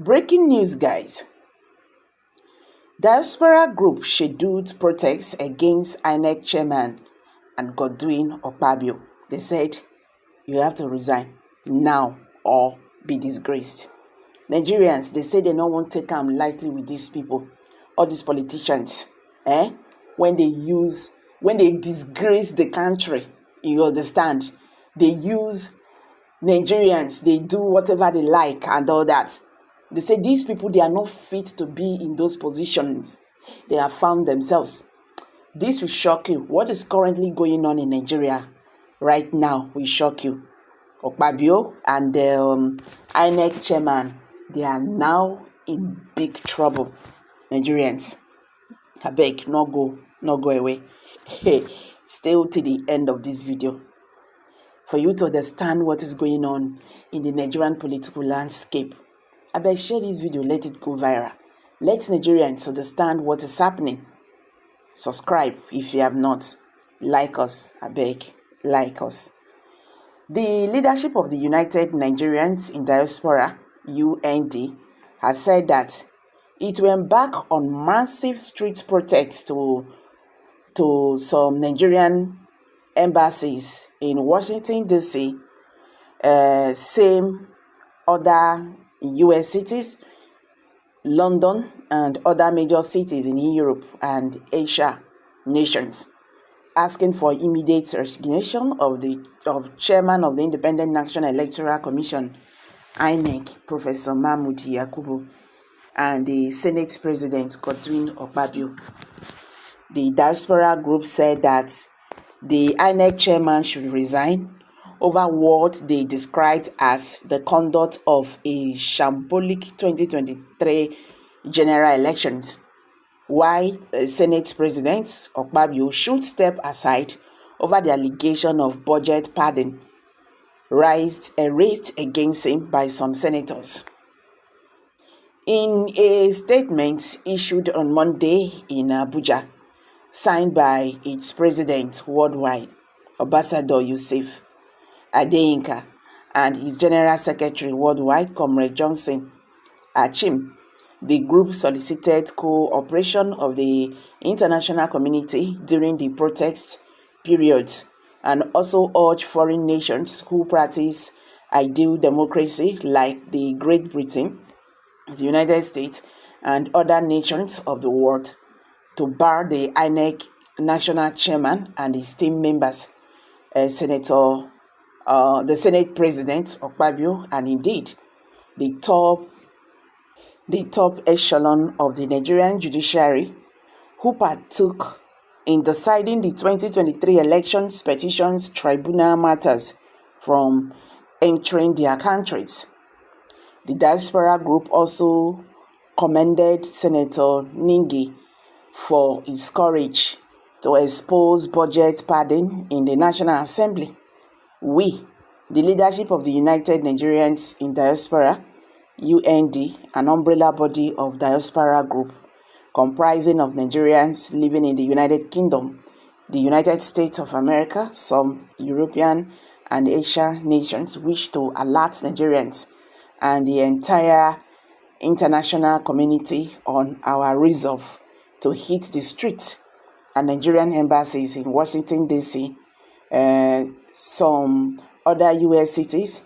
Breaking news, guys. Diaspora group scheduled protests against INEC chairman and Godwin Akpabio. They said, you have to resign now or be disgraced. Nigerians, they say they don't want to take them lightly with these people, all these politicians. When they disgrace the country, you understand? They use Nigerians, they do whatever they like and all that. They say these people, they are not fit to be in those positions they have found themselves. This will shock you. What is currently going on in Nigeria right now will shock you. Akpabio and the INEC chairman, they are now in big trouble. Nigerians, I beg, not go away. Stay till the end of this video for you to understand what is going on in the Nigerian political landscape. I beg, share this video, let it go viral. Let Nigerians understand what is happening. Subscribe if you have not. Like us, I beg, like us. The leadership of the United Nigerians in Diaspora, UND, has said that it will embark on massive street protests to some Nigerian embassies in Washington, D.C., same other US cities, London, and other major cities in Europe and Asia nations, asking for immediate resignation of Chairman of the Independent National Electoral Commission, INEC, Professor Mahmood Yakubu, and the Senate President Godwin Akpabio. The Diaspora group said that the INEC chairman should resign over what they described as the conduct of a shambolic 2023 general elections, while Senate President Akpabio should step aside over the allegation of budget padding raised against him by some senators. In a statement issued on Monday in Abuja, signed by its president worldwide, Ambassador Yusuf Adeyinka, and his General Secretary worldwide, Comrade Johnson Achim, the group solicited cooperation of the international community during the protest periods and also urged foreign nations who practice ideal democracy like the Great Britain, the United States, and other nations of the world to bar the INEC national chairman and his team members, the Senate President Akpabio, and indeed the top echelon of the Nigerian judiciary, who partook in deciding the 2023 elections petitions tribunal matters from entering their countries. The Diaspora group also commended Senator Ningi for his courage to expose budget padding in the National Assembly. We, the leadership of the United Nigerians in Diaspora, UND, an umbrella body of Diaspora group comprising of Nigerians living in the United Kingdom, the United States of America, some European and Asian nations, wish to alert Nigerians and the entire international community on our resolve to hit the streets and Nigerian embassies in Washington, D.C., some other US cities,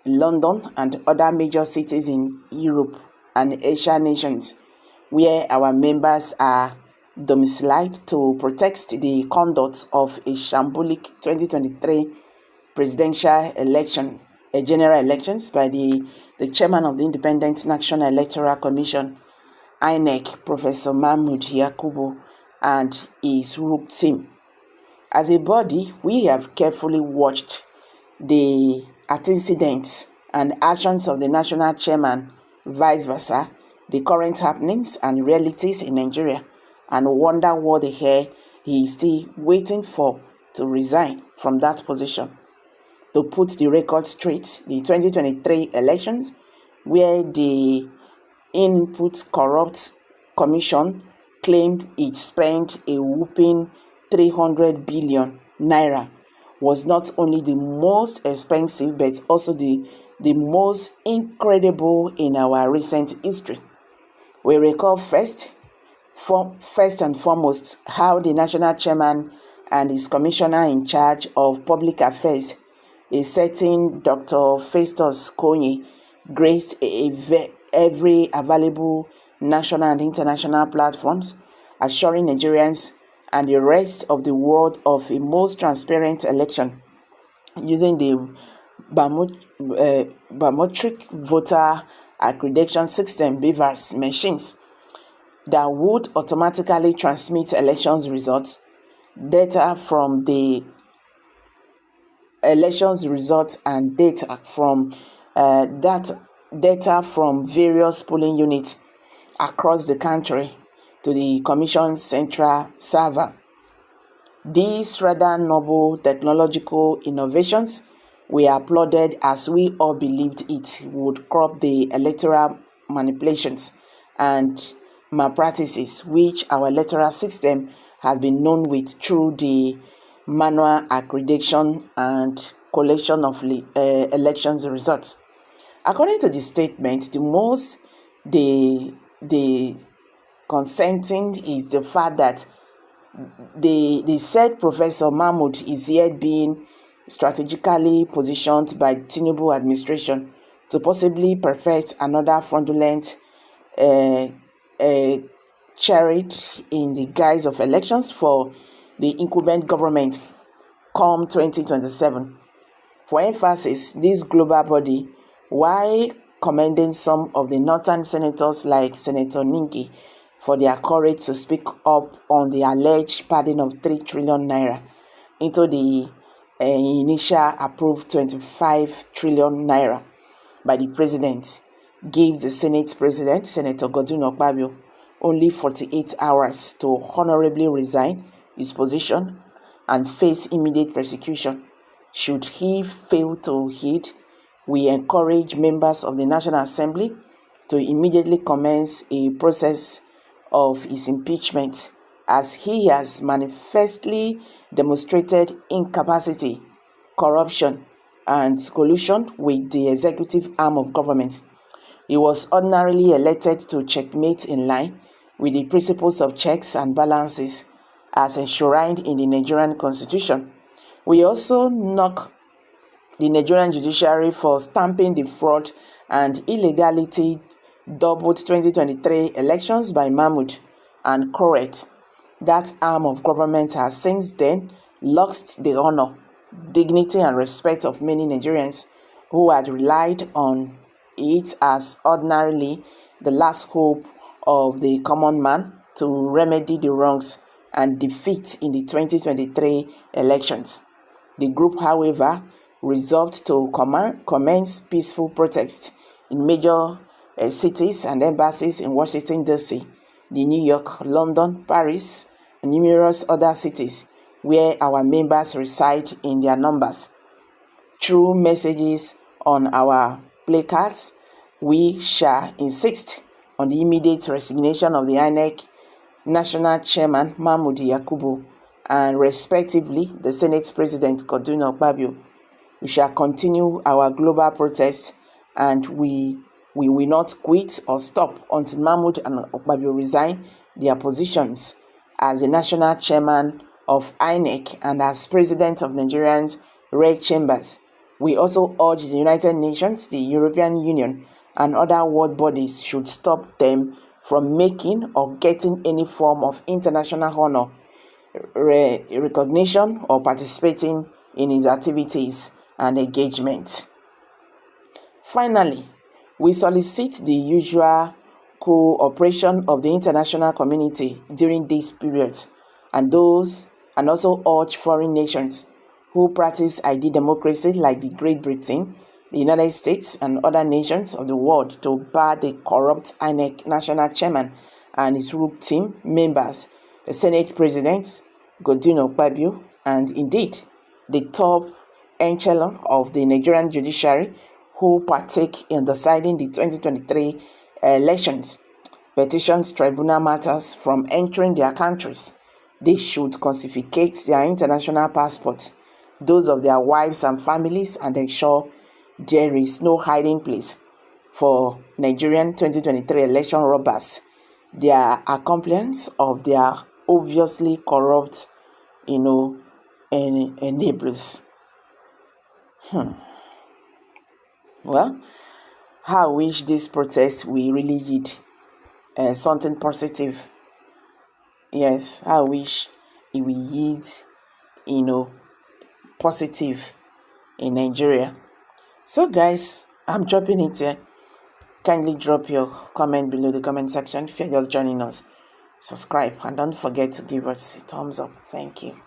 London, and other major cities in Europe and Asia nations, where our members are domiciled, to protect the conduct of a shambolic 2023 presidential election, general elections by the chairman of the Independent National Electoral Commission, INEC, Professor Mahmood Yakubu, and his rogue team. As a body, we have carefully watched the antecedents and actions of the national chairman, vice versa, the current happenings and realities in Nigeria, and wonder what the hell he is still waiting for to resign from that position. To put the record straight, the 2023 elections, where the Input Corrupt Commission claimed it spent a whopping 300 billion naira, was not only the most expensive but also the the most incredible in our recent history. We recall first and foremost how the national chairman and his commissioner in charge of public affairs, a certain Dr. Festus Konyi, graced every available national and international platforms, assuring Nigerians and the rest of the world of a most transparent election using the biometric voter accreditation system (BVAS) machines that would automatically transmit elections results, data from the elections results and data from various polling units across the country to the Commission's central server. These rather novel technological innovations were applauded as we all believed it would curb the electoral manipulations and malpractices which our electoral system has been known with through the manual accreditation and collection of elections results. According to the statement, the consenting is the fact that the said Professor Mahmood is yet being strategically positioned by the Tinubu administration to possibly perfect another fraudulent charade in the guise of elections for the incumbent government come 2027. For emphasis, this global body, while commending some of the northern senators like Senator Ninki for their courage to speak up on the alleged padding of 3 trillion naira into the initial approved 25 trillion naira by the president, gives the Senate President, Senator Akpabio, only 48 hours to honorably resign his position and face immediate persecution. Should he fail to heed, we encourage members of the National Assembly to immediately commence a process of his impeachment, as he has manifestly demonstrated incapacity, corruption, and collusion with the executive arm of government. He was ordinarily elected to checkmate in line with the principles of checks and balances as enshrined in the Nigerian Constitution. We also knock the Nigerian judiciary for stamping the fraud and illegality doubled 2023 elections by Mahmood and correct. That arm of government has since then lost the honor, dignity, and respect of many Nigerians who had relied on it as ordinarily the last hope of the common man to remedy the wrongs and defeat in the 2023 elections. The group, however, resolved to commence peaceful protests in major cities and embassies in Washington, D.C., New York, London, Paris, and numerous other cities where our members reside in their numbers. Through messages on our placards, we shall insist on the immediate resignation of the INEC National Chairman Mahmood Yakubu and respectively the Senate President Akpabio. We shall continue our global protest and we will not quit or stop until Mahmood and Akpabio resign their positions as the National Chairman of INEC and as President of Nigeria's Red Chambers. We also urge the United Nations, the European Union, and other world bodies should stop them from making or getting any form of international honor, recognition, or participating in his activities and engagement. Finally, we solicit the usual cooperation of the international community during these periods and also urge foreign nations who practice ID democracy like the Great Britain, the United States, and other nations of the world to bar the corrupt INEC National Chairman and his rogue team members, the Senate President, Akpabio, and indeed the top echelon of the Nigerian judiciary who partake in deciding the 2023 elections, petitions tribunal matters from entering their countries. They should confiscate their international passports, those of their wives and families, and ensure there is no hiding place for Nigerian 2023 election robbers. They are accomplices of their obviously corrupt, enablers. Well, I wish this protest will really yield something positive. Yes, I wish it will yield, positive in Nigeria. So guys, I'm dropping it here. Kindly drop your comment below the comment section if you're just joining us. Subscribe and don't forget to give us a thumbs up. Thank you.